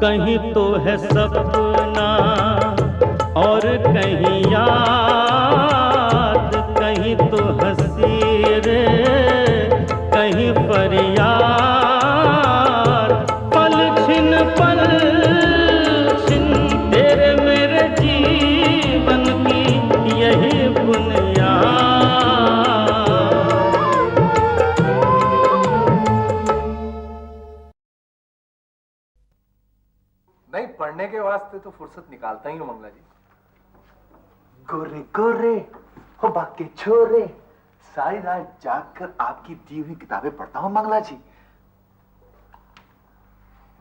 कहीं तो है सपना और कहीं याद, कहीं तो हंसी रे कहीं फरियाद। पल छिन तेरे मेरे जीवन की यही बुनियाद। नहीं, पढ़ने के वास्ते तो फुर्सत निकालता ही हूँ मंगला जी। गोरे गोरे हो बाकी छोरे, सारी रात जागकर आपकी दी हुई किताबें पढ़ता हूँ मंगला जी।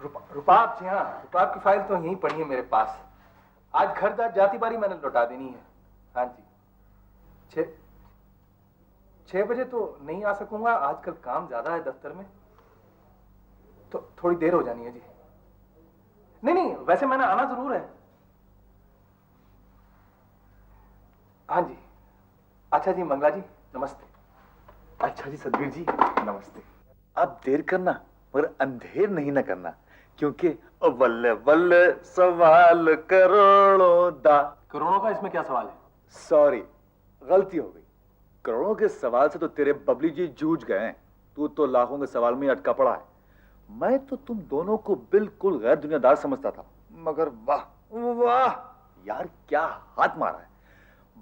रुपाब जी, हाँ, रुपाब की फाइल तो यहीं पड़ी है मेरे पास। आज घर जाती बारी मैंने लौटा देनी है। हाँ जी, 6 बजे तो नहीं आ सकूंगा, आजकल काम ज्यादा है दफ्तर में, तो थोड़ी देर हो जानी है जी। नहीं, वैसे मैंने आना जरूर है। हाँ जी, अच्छा जी मंगला जी नमस्ते। अच्छा जी सतबीर जी नमस्ते। अब देर करना मगर अंधेर नहीं ना करना, क्योंकि बल्ले बल्ले सवाल करोड़ों दा। करोड़ों का इसमें क्या सवाल है? सॉरी, गलती हो गई। करोड़ों के सवाल से तो तेरे बबली जी जूझ गए हैं, तू तो लाखों के सवाल में अटका पड़ा है। मैं तो तुम दोनों को बिल्कुल गैर दुनियादार समझता था, मगर वाह वाह यार, क्या हाथ मारा है।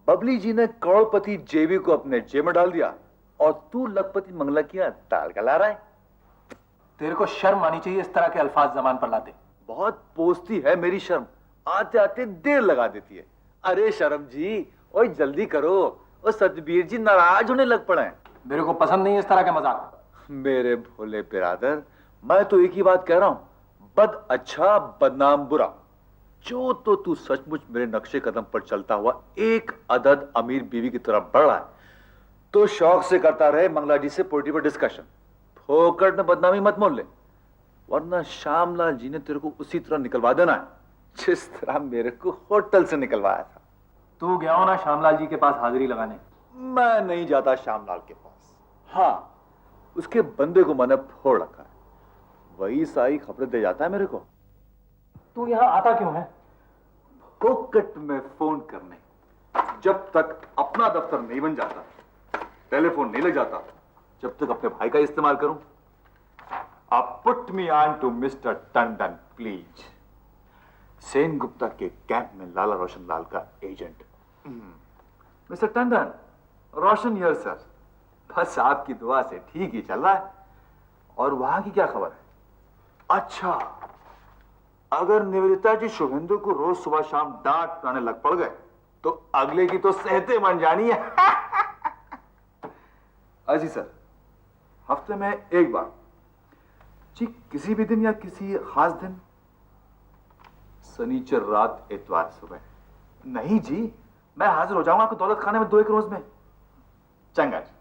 बबली जी ने करोड़पति जेबी को अपने जेब में डाल दिया और तू लखपति मंगला की दाल गला रहा है। तेरे को शर्म आनी चाहिए इस तरह के अल्फाज जबान पर लाते। बहुत पोसती है मेरी शर्म, आते आते देर लगा देती है। अरे शर्म जी, ओए जल्दी करो, और सतबीर जी नाराज होने लग पड़े हैं। मेरे को पसंद नहीं इस तरह के मजाक। मेरे भोले बिरादर, मैं तो एक ही बात कह रहा हूं, बद अच्छा बदनाम बुरा। जो तो तू सचमुच मेरे नक्शे कदम पर चलता हुआ एक अदद अमीर बीवी की तरफ बढ़ रहा है, तो शौक से करता रहे मंगला जी से पोल्ट्री पर डिस्कशन। फोकट में बदनामी मत मोल ले, वरना श्यामलाल जी ने तेरे को उसी तरह निकलवा देना है जिस तरह मेरे को होटल से निकलवाया था। तू गया हो ना श्यामलाल जी के पास हाजिरी लगाने? मैं नहीं जाता श्यामलाल के पास। हाँ, उसके बंदे को मैंने फोड़ रखा है, वही सारी खबरें दे जाता है मेरे को। तू यहां आता क्यों है? फोकट में फोन करने। जब तक अपना दफ्तर नहीं बन जाता, टेलीफोन नहीं लग जाता, जब तक अपने भाई का इस्तेमाल करूं। आप put me on to mister Tandon please. Sen Gupta के कैंप में लाला रोशन लाल का agent. Mister Tandon, Roshan here sir. बस आपकी दुआ से ठीक ही चल रहा है। और वहां की क्या खबर है? अच्छा, अगर निवेदिता जी शुभेंदु को रोज सुबह शाम डांट पड़ाने लग पड़ गए तो अगले की तो सहते बन जानी है। अजी सर, हफ्ते में एक बार जी, किसी भी दिन या किसी खास दिन? शनिचर रात इतवार सुबह। नहीं जी, मैं हाजिर हो जाऊंगा आपको दौलत खाने में 2-1 रोज में। चंगा जी,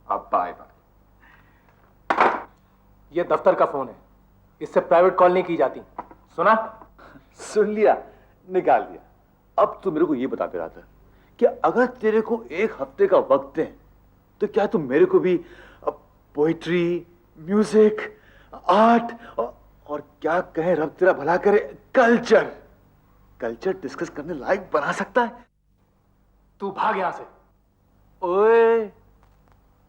अब बाय बाय। यह दफ्तर का फोन है, इससे प्राइवेट कॉल नहीं की जाती, सुना? सुन लिया, निकाल दिया। अब तू मेरे को ये बता दे रहा था कि अगर तेरे को 1 हफ्ते का वक्त दें तो क्या तुम मेरे को भी पोइट्री, म्यूजिक, आर्ट और क्या कहें रब तेरा भला करे, कल्चर डिस्कस करने लायक बना सकता है? तू भाग यहां से। ओए,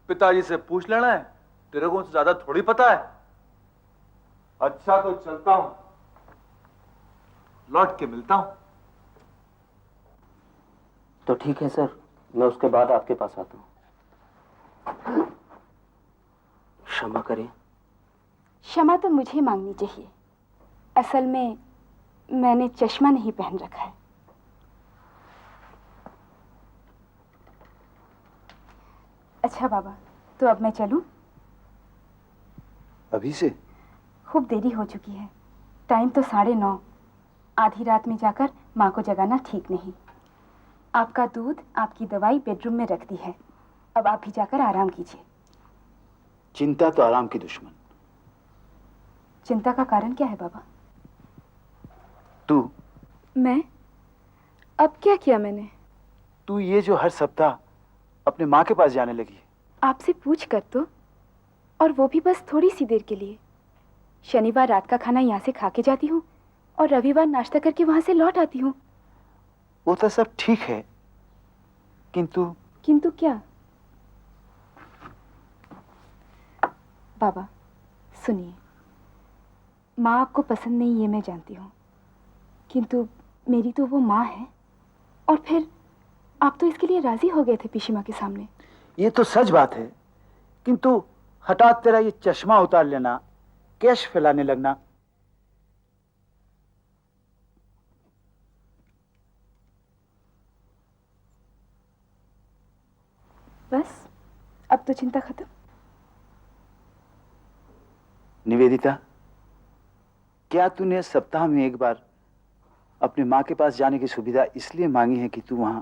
पिताजी से पूछ लेना है, तेरे को उनसे ज्यादा थोड़ी पता है। अच्छा तो चलता हूं, लौट के मिलता हूं। तो ठीक है सर, मैं उसके बाद आपके पास आता हूं। क्षमा करें। क्षमा तो मुझे मांगनी चाहिए, असल में मैंने चश्मा नहीं पहन रखा है। अच्छा बाबा, तो अब मैं चलूं? अभी से? खूब देरी हो चुकी है, टाइम तो 9:30। आधी रात में जाकर माँ को जगाना ठीक नहीं। आपका दूध, आपकी दवाई बेडरूम में रख दी है, अब आप भी जाकर आराम कीजिए। चिंता तो आराम की दुश्मन। चिंता का कारण क्या है बाबा? तू। मैं? अब क्या किया मैंने? तू ये जो हर सप्ताह अपने माँ के पास जाने लगी। आपसे पूछ कर तो, और वो भी बस थोड़ी सी देर के लिए। शनिवार रात का खाना यहाँ से खा के जाती हूँ, और रविवार नाश्ता करके वहां से लौट आती हूँ। वो तो सब ठीक है, किंतु किंतु क्या? बाबा सुनिए, माँ आपको पसंद नहीं ये मैं जानती हूँ, किंतु मेरी तो वो माँ है। और फिर आप तो इसके लिए राजी हो गए थे पिशीमा के सामने। ये तो सच बात है, किंतु हठात तेरा ये चश्मा उतार लेना, केश फैलाने लगना, बस अब तो चिंता खत्म। निवेदिता, क्या तूने सप्ताह में एक बार अपने माँ के पास जाने की सुविधा इसलिए मांगी है कि तू वहां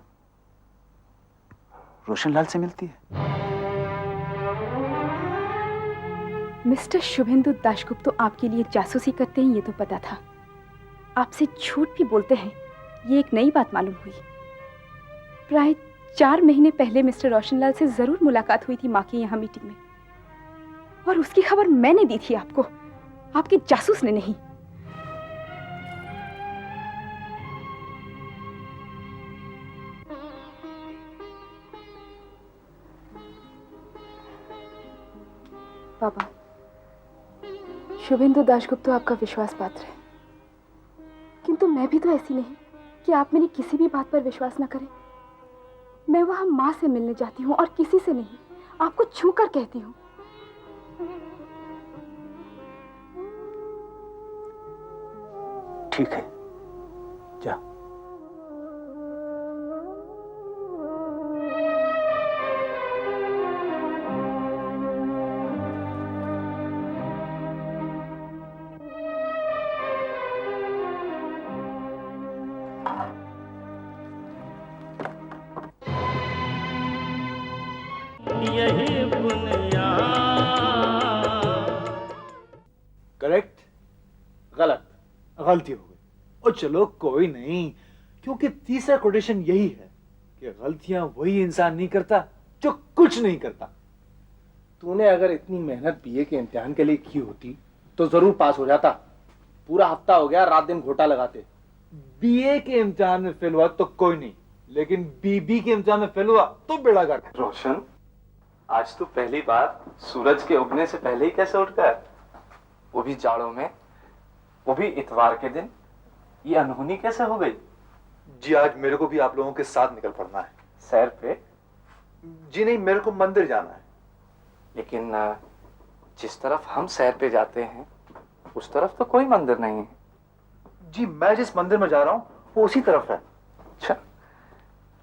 रोशनलाल से मिलती है? मिस्टर शुभेंदु दाशगुप्त तो आपके लिए जासूसी करते हैं, ये तो पता था। आपसे झूठ भी बोलते हैं, ये एक नई बात मालूम हुई। प्राय 4 महीने पहले मिस्टर रोशनलाल से जरूर मुलाकात हुई थी माँ की यहाँ मीटिंग में, और उसकी खबर मैंने दी थी आपको, आपके जासूस ने नहीं। बाबा, शुभेंदु दाशगुप्त तो आपका विश्वास पात्र है, किंतु मैं भी तो ऐसी नहीं कि आप मेरी किसी भी बात पर विश्वास न करें। मैं वहां माँ से मिलने जाती हूँ और किसी से नहीं, आपको छू कर कहती हूँ। ठीक है, जा। यही बुनियाद। करेक्ट? गलत? गलती हो गई। और चलो कोई नहीं, क्योंकि तीसरा कोटेशन यही है कि गलतियां वही इंसान नहीं करता जो कुछ नहीं करता। तूने अगर इतनी मेहनत बीए के इम्तिहान के लिए की होती तो जरूर पास हो जाता। पूरा हफ्ता हो गया रात दिन घोटा लगाते। बीए के इम्तिहान में फेल हुआ तो कोई नहीं, लेकिन बीबी के इम्तिहान में फेल हुआ तो बेड़ा गर्क। रोशन, आज तो पहली बार सूरज के उगने से पहले ही कैसे उठ गया? वो भी जाड़ों में, वो भी इतवार के दिन। ये अनहोनी कैसे हो गई? जी आज मेरे को भी आप लोगों के साथ निकल पड़ना है। सैर पे? जी नहीं, मेरे को मंदिर जाना है। लेकिन जिस तरफ हम सैर पे जाते हैं उस तरफ तो कोई मंदिर नहीं है। जी मैं जिस मंदिर में जा रहा हूँ वो उसी तरफ है। अच्छा,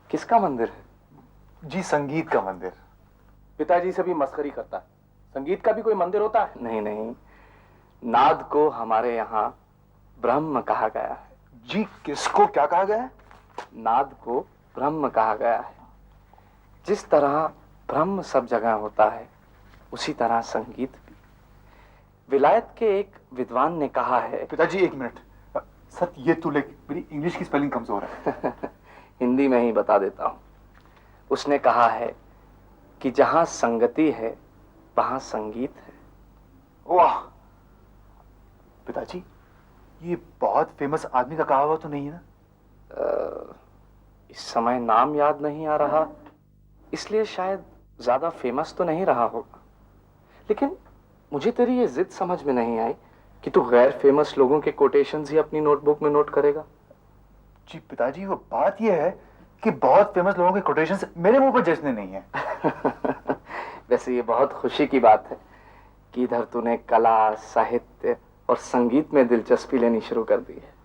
किसका मंदिर है? जी संगीत का मंदिर। पिताजी से भी मस्करी करता है। संगीत का भी कोई मंदिर होता है? नहीं नहीं, नाद को हमारे यहाँ ब्रह्म कहा गया है। जी किसको क्या कहा गया है? नाद को ब्रह्म कहा गया है। जिस तरह ब्रह्म सब जगह होता है उसी तरह संगीत भी। विलायत के एक विद्वान ने कहा है। पिताजी एक मिनट, सत्य ये तू लिख, मेरी इंग्लिश की स्पेलिंग कमजोर है। हिंदी में ही बता देता हूं। उसने कहा है कि जहां संगति है वहां संगीत है। वाह पिताजी, ये बहुत फेमस आदमी का कहा हुआ तो नहीं है ना? इस समय नाम याद नहीं आ रहा, इसलिए शायद ज्यादा फेमस तो नहीं रहा होगा। लेकिन मुझे तेरी ये जिद समझ में नहीं आई कि तू गैर फेमस लोगों के कोटेशंस ही अपनी नोटबुक में नोट करेगा। जी पिताजी, वो बात ये है कि बहुत फेमस लोगों के कोटेशंस मेरे मुंह पर जचने नहीं है। वैसे ये बहुत खुशी की बात है कि इधर तूने कला, साहित्य और संगीत में दिलचस्पी लेनी शुरू कर दी है।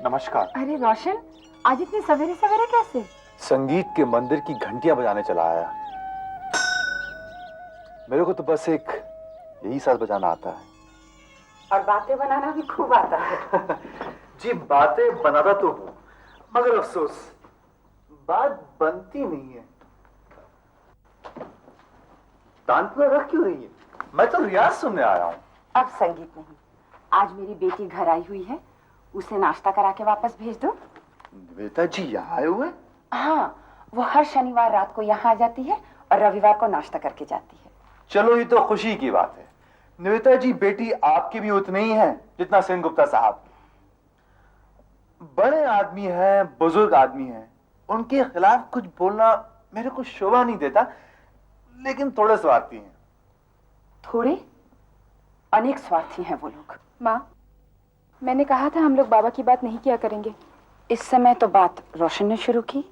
नमस्कार। अरे रोशन, आज इतने सवेरे सवेरे कैसे? संगीत के मंदिर की घंटियां बजाने चला आया। मेरे को तो बस एक यही साज बजाना आता है। और बातें बनाना भी खूब आता है। जी बातें बनाता तो हूं, मगर अफसोस बात बनती नहीं है। तानपुरा रख क्यों रही है? मैं तो रियाज सुनने आया हूं। अब संगीत नहीं, आज मेरी बेटी घर आई हुई है, उसे नाश्ता करा के वापस भेज दो। बेटा जी यहाँ आए हुए? हाँ, वो हर शनिवार रात को यहाँ आ जाती है और रविवार को नाश्ता करके जाती है। चलो, ये तो खुशी की बात है। निवेदिता जी, बेटी आपकी भी उतनी ही है जितना सेन गुप्ता साहब की। बड़े आदमी हैं, बुजुर्ग आदमी हैं, उनके खिलाफ कुछ बोलना मेरे को शोभा नहीं देता, लेकिन थोड़े स्वार्थी हैं। थोड़े? अनेक स्वार्थी हैं वो लोग। माँ, मैंने कहा था हम लोग बाबा की बात नहीं किया करेंगे। इस समय तो बात रोशन ने शुरू की।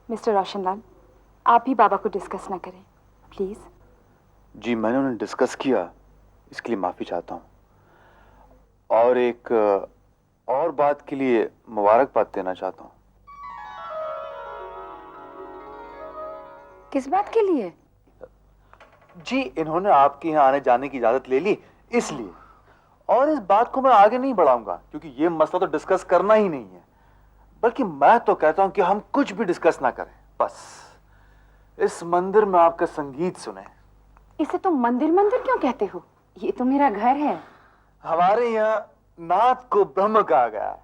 मिस्टर रोशनलाल, आप भी बाबा को डिस्कस ना करें प्लीज। जी, मैंने उन्हें डिस्कस किया, इसके लिए माफी चाहता हूँ। और एक और बात के लिए मुबारकबाद देना चाहता हूँ। किस बात के लिए? जी, इन्होंने आपके यहाँ आने जाने की इजाजत ले ली, इसलिए। और इस बात को मैं आगे नहीं बढ़ाऊंगा, क्योंकि ये मसला तो डिस्कस करना ही नहीं है। बल्कि मैं तो कहता हूं कि हम कुछ भी डिस्कस ना करें, बस इस मंदिर में आपका संगीत सुने। इसे तुम मंदिर मंदिर क्यों कहते हो? ये तो मेरा घर है। हमारे यहाँ नाद को ब्रह्म कहा गया है।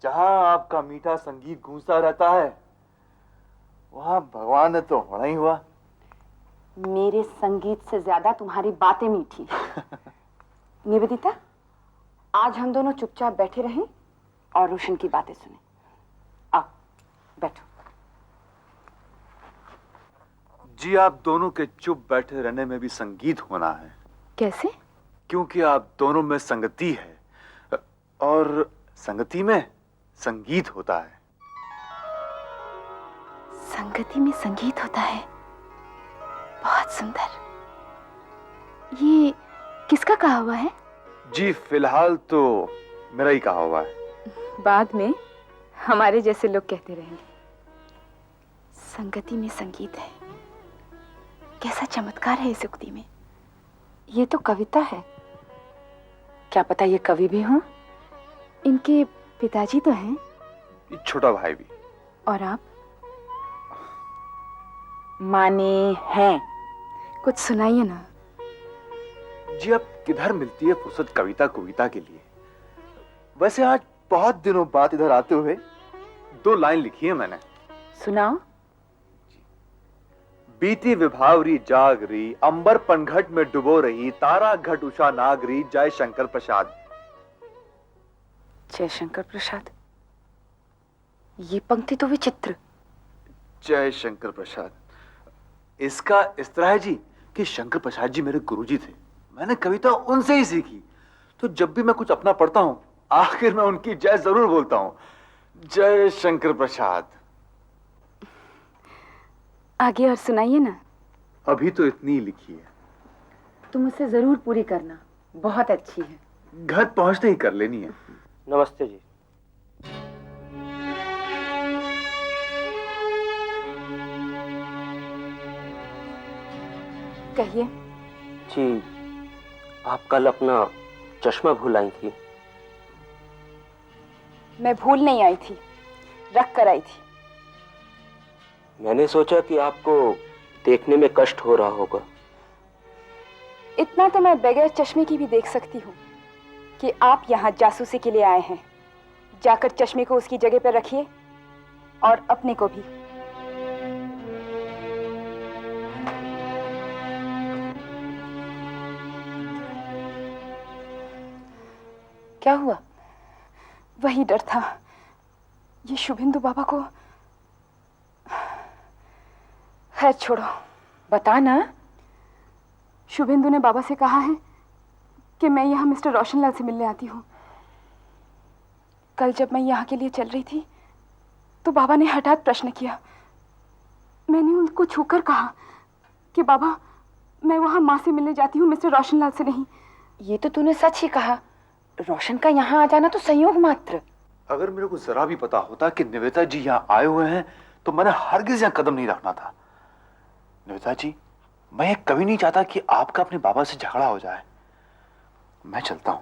जहां आपका मीठा संगीत गूंजता रहता है, वहां भगवान ने तो होना ही हुआ। मेरे संगीत से ज्यादा तुम्हारी बातें मीठी। निवेदिता, आज हम दोनों चुपचाप बैठे रहें और रोशन की बातें सुने। आओ बैठो। जी, आप दोनों के चुप बैठे रहने में भी संगीत होना है। कैसे? क्योंकि आप दोनों में संगति है, और संगति में संगीत होता है। संगति में संगीत होता है? बहुत सुंदर। ये किसका कहा हुआ है? जी, फिलहाल तो मेरा ही कहा हुआ है। बाद में हमारे जैसे लोग कहते रहेंगे। संगति में संगीत है, कैसा चमत्कार है इस उक्ति में। ये तो कविता है। क्या पता ये कवि भी हों? इनके पिताजी तो हैं। ये छोटा भाई भी। और आप? माने हैं। कुछ सुनाइए ना। जी, अब किधर मिलती है फुर्सत कविता कविता के लिए। वैसे आज बहुत दिनों बाद इधर आते हुए 2 लाइन लिखी है मैंने। सुनाओ। बीती विभावरी जाग रही, अंबर पनघट में डुबो रही, तारा घट उषा नागरी, जय शंकर प्रसाद। जय शंकर प्रसाद? ये पंक्ति तो विचित्र। जय शंकर प्रसाद। इसका इस तरह है जी कि शंकर प्रसाद जी मेरे गुरुजी थे। मैंने कविता उनसे ही सीखी, तो जब भी मैं कुछ अपना पढ़ता हूं, आखिर में उनकी जय जरूर बोलता हूं। जय शंकर प्रसाद। आगे और सुनाइए ना। अभी तो इतनी ही लिखी है। तुम उसे जरूर पूरी करना, बहुत अच्छी है। घर पहुंचते ही कर लेनी है। नमस्ते जी। कहिए। जी, आप कल अपना चश्मा भूल आई थी। मैं भूल नहीं आई थी, रख कर आई थी। मैंने सोचा कि आपको देखने में कष्ट हो रहा होगा। इतना तो मैं बगैर चश्मे की भी देख सकती हूँ कि आप यहाँ जासूसी के लिए आए हैं। जाकर चश्मे को उसकी जगह पर रखिए और अपने को भी। क्या हुआ? वही डर था, ये शुभेंदु बाबा को। खैर छोड़ो। बता ना। शुभेंदु ने बाबा से कहा है कि मैं यहाँ मिस्टर रोशनलाल से मिलने आती हूँ। कल जब मैं यहाँ के लिए चल रही थी तो बाबा ने हठात प्रश्न किया। मैंने उनको छूकर कहा कि बाबा, मैं वहाँ माँ से मिलने जाती हूँ, मिस्टर रोशनलाल से नहीं। ये तो तूने सच ही कहा। रोशन का यहाँ आ जाना तो संयोग मात्र। अगर मेरे को जरा भी पता होता कि निवेदिता जी यहाँ आए हुए हैं तो मैंने हरगिज यहाँ कदम नहीं रखना था। निवेदिता जी, मैं ये कभी नहीं चाहता कि आपका अपने बाबा से झगड़ा हो जाए। मैं चलता हूं।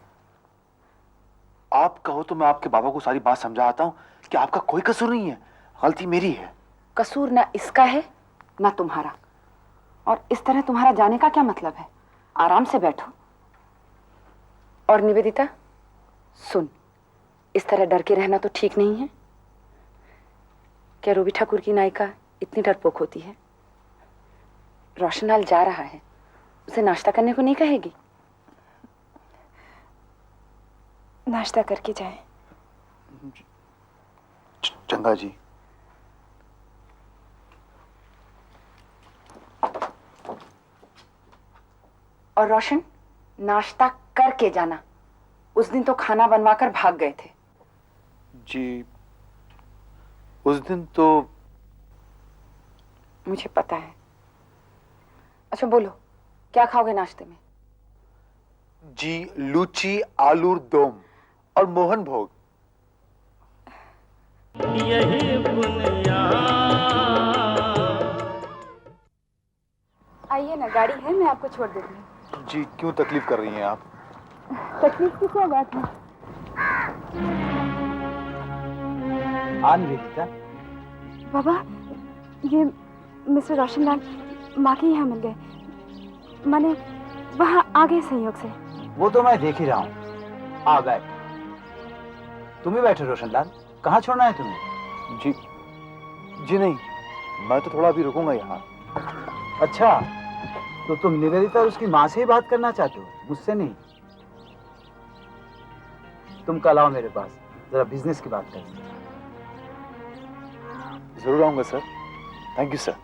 आप कहो तो मैं आपके बाबा को सारी बात समझा आता हूं कि आपका कोई कसूर नहीं है, गलती मेरी है। कसूर ना इसका है ना तुम्हारा। और इस तरह तुम्हारा जाने का क्या मतलब है? आराम से बैठो। और निवेदिता सुन, इस तरह डर के रहना तो ठीक नहीं है। क्या रूबी ठाकुर की नायिका इतनी डरपोक होती है? रोशनलाल जा रहा है, उसे नाश्ता करने को नहीं कहेगी? नाश्ता करके जाएं। चंगा जी। और रोशन, नाश्ता करके जाना। उस दिन तो खाना बनवाकर भाग गए थे। जी, उस दिन तो मुझे पता है। अच्छा बोलो, क्या खाओगे नाश्ते में? जी, लूची आलू दोम और मोहन भोग। यही बुनियाद। आइए ना, गाड़ी है, मैं आपको छोड़ देती हूँ। जी, क्यों तकलीफ कर रही हैं आप? तकलीफ की क्या बात है? निवेदिता, बाबा, ये मिस्टर रोशनलाल माँ के यहाँ मिल गए। माने वहाँ आ गए संयोग से। वो तो मैं देख ही रहा हूँ। आ बैठ। तुम ही बैठे रोशनलाल, कहाँ छोड़ना है तुम्हें? जी, जी नहीं, मैं तो थोड़ा अभी रुकूंगा यहाँ। अच्छा, तो तुम निवेदिता और उसकी माँ से ही बात करना चाहते हो, मुझसे नहीं? तुम कल आओ मेरे पास, जरा बिजनेस की बात करें। जरूर आऊंगा सर। Thank you sir.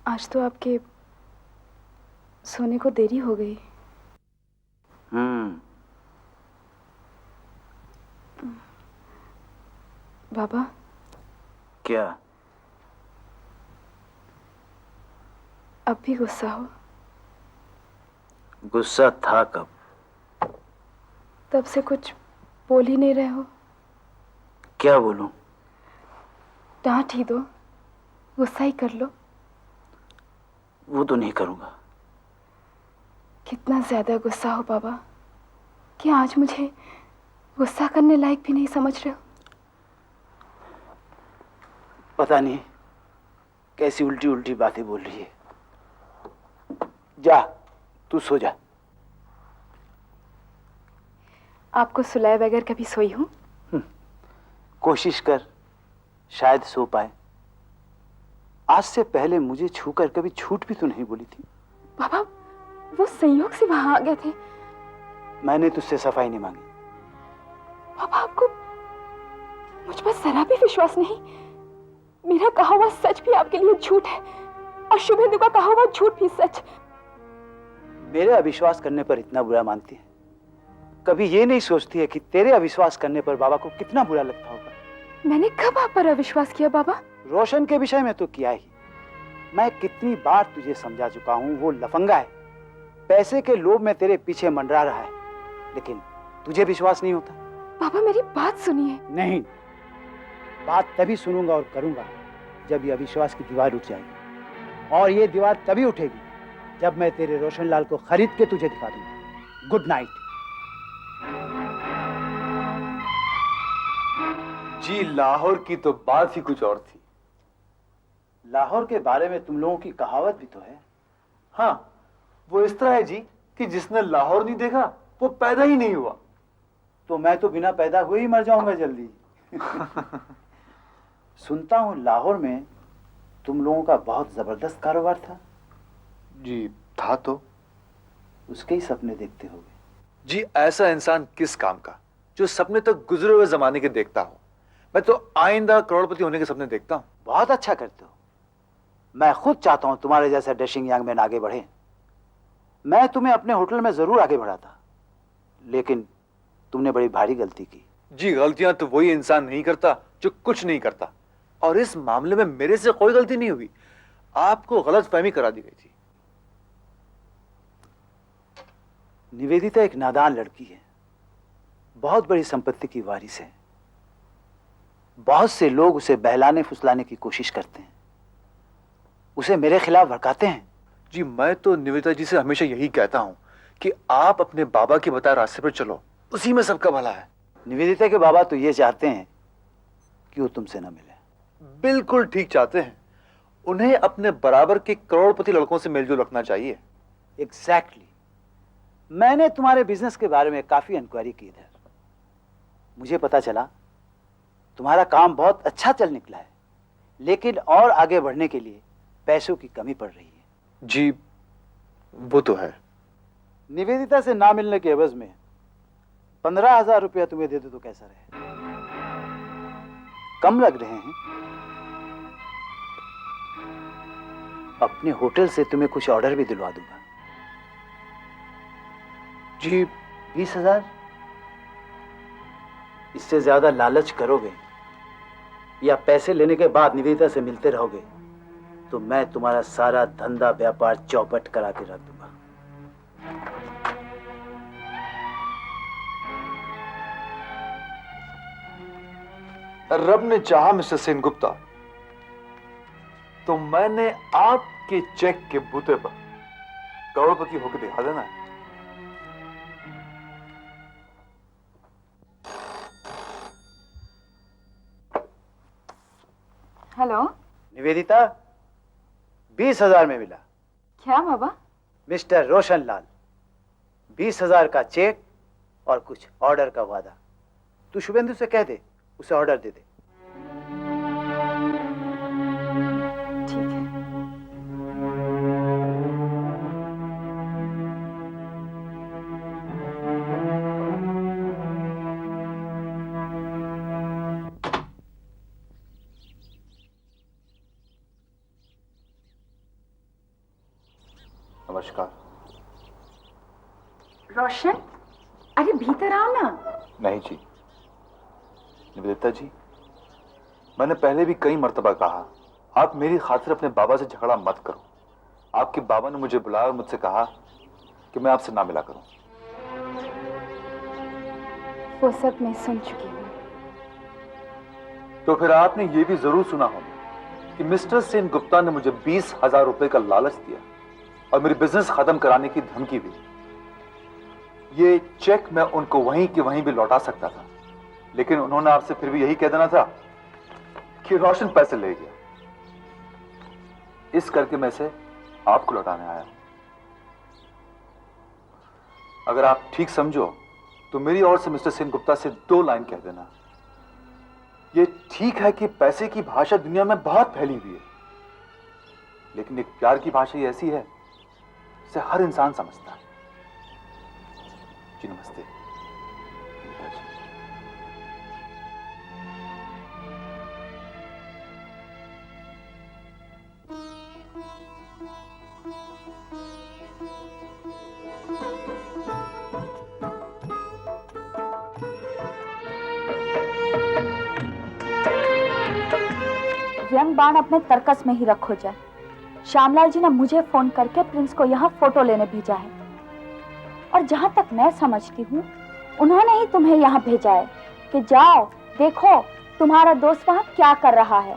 आज तो आपके सोने को देरी हो गई। बाबा, क्या अब भी गुस्सा हो? गुस्सा था कब? तब से कुछ बोल ही नहीं रहे हो। क्या बोलूं? डांट ही दो, गुस्सा ही कर लो। वो तो नहीं करूंगा। कितना ज्यादा गुस्सा हो बाबा कि आज मुझे गुस्सा करने लायक भी नहीं समझ रहे हो। पता नहीं कैसी उल्टी उल्टी बातें बोल रही है। जा, तू सो जा। आपको सुलाए बगैर कभी सोई हूं? कोशिश कर, शायद सो पाए। आज से पहले मुझे छूकर कभी झूठ भी तो नहीं बोली थी। बाबा, वो संयोग से वहां आ गए थे। मैंने तुझसे सफाई नहीं मांगी। बाबा, आपको मुझ पर जरा भी विश्वास नहीं? मेरा कहा हुआ सच भी आपके लिए झूठ है और शुभेंदु का कहा हुआ झूठ भी सच। मेरे अविश्वास करने पर इतना बुरा मानती है, कभी ये नहीं सोचती है कि तेरे अविश्वास करने पर बाबा को कितना बुरा लगता होगा। मैंने कब आप पर अविश्वास किया बाबा? रोशन के विषय में तो किया ही। मैं कितनी बार तुझे समझा चुका हूं, वो लफंगा है, पैसे के लोभ में तेरे पीछे मंडरा रहा है, लेकिन तुझे विश्वास नहीं होता। बाबा, मेरी बात सुनिए। नहीं, बात तभी सुनूंगा और करूंगा जब ये अविश्वास की दीवार उठ जाएगी, और ये दीवार तभी उठेगी जब मैं तेरे रोशनलाल को खरीद के तुझे दिखा दूंगा। Good night. जी, लाहौर की तो बात ही कुछ और थी। लाहौर के बारे में तुम लोगों की कहावत भी तो है। हाँ, वो इस तरह है जी कि जिसने लाहौर नहीं देखा वो पैदा ही नहीं हुआ। तो मैं तो बिना पैदा हुए ही मर जाऊंगा जल्दी। सुनता हूं लाहौर में तुम लोगों का बहुत जबरदस्त कारोबार था। जी, था तो। उसके ही सपने देखते होगे। जी, ऐसा इंसान किस काम का जो सपने तो गुजरे हुए जमाने के देखता हो। मैं तो आइंदा करोड़पति होने के सपने देखता हूँ। बहुत अच्छा करते हो। मैं खुद चाहता हूं तुम्हारे जैसा डैशिंग यंग मैन आगे बढ़े। मैं तुम्हें अपने होटल में जरूर आगे बढ़ाता, लेकिन तुमने बड़ी भारी गलती की। जी, गलतियां तो वही इंसान नहीं करता जो कुछ नहीं करता, और इस मामले में मेरे से कोई गलती नहीं हुई। आपको गलत फहमी करा दी गई थी। निवेदिता एक नादान लड़की है, बहुत बड़ी संपत्ति की वारिस है। बहुत से लोग उसे बहलाने फुसलाने की कोशिश करते हैं, उसे मेरे खिलाफ भड़काते हैं। जी, मैं तो निवेदिता जी से हमेशा यही कहता हूं कि आप अपने बाबा के बताए रास्ते पर चलो, उसी में सबका भला है। निवेदिता के बाबा तो ये चाहते हैं कि वो तुमसे न मिले। बिल्कुल ठीक चाहते हैं, उन्हें अपने बराबर के करोड़पति लड़कों से मेलजोल रखना चाहिए। एग्जैक्टली। मैंने तुम्हारे बिजनेस के बारे में काफी इंक्वायरी की इधर। मुझे पता चला तुम्हारा काम बहुत अच्छा चल निकला है, लेकिन और आगे बढ़ने के लिए पैसों की कमी पड़ रही है। जी वो तो है। निवेदिता से ना मिलने के एवज में 15,000 रुपया तुम्हें दे दो तो कैसा रहे? कम लग रहे हैं? अपने होटल से तुम्हें कुछ ऑर्डर भी दिलवा दूंगा। जी 20,000? इससे ज्यादा लालच करोगे या पैसे लेने के बाद निवेदिता से मिलते रहोगे तो मैं तुम्हारा सारा धंधा व्यापार चौपट करा के रख दूंगा। रब ने चाहा मिस्टर सेनगुप्ता तो मैंने आपके चेक के बूते पर करोड़पति होकर दिखा देना है। हेलो। निवेदिता, 20,000 में मिला। क्या बाबा? मिस्टर रोशनलाल, 20,000 का चेक और कुछ ऑर्डर का वादा। तू शुभेंदु से कह दे, उसे ऑर्डर दे दे। ठीक है। नमस्कार। रोशन, अरे भीतर आओ ना। नहीं जी निवेदिता जी, मैंने पहले भी कई मर्तबा कहा आप मेरी खातिर अपने बाबा से झगड़ा मत करो। आपके बाबा ने मुझे बुलाया और मुझसे कहा कि मैं आपसे ना मिला करूं। वो सब मैं सुन चुकी हूँ। तो फिर आपने ये भी जरूर सुना होगा कि मिस्टर सेनगुप्ता ने मुझे 20,000 रुपए का लालच दिया और मेरी बिजनेस खत्म कराने की धमकी दी। ये चेक मैं उनको वहीं के वहीं भी लौटा सकता था, लेकिन उन्होंने आपसे फिर भी यही कह देना था कि रोशन पैसे ले गया। इस करके मैं इसे आपको लौटाने आया हूं। अगर आप ठीक समझो तो मेरी ओर से मिस्टर सेनगुप्ता से 2 लाइन कह देना। ये ठीक है कि पैसे की भाषा दुनिया में बहुत फैली हुई है, लेकिन एक प्यार की भाषा ही ऐसी है जिसे हर इंसान समझता है। जी नमस्ते। व्यंग बाण अपने तर्कस में ही रखो जाए। श्यामलाल जी ने मुझे फोन करके प्रिंस को यहाँ फोटो लेने भेजा है, और जहां तक मैं समझती हूँ उन्होंने ही तुम्हें यहाँ भेजा है कि जाओ देखो तुम्हारा दोस्त वहाँ क्या कर रहा है।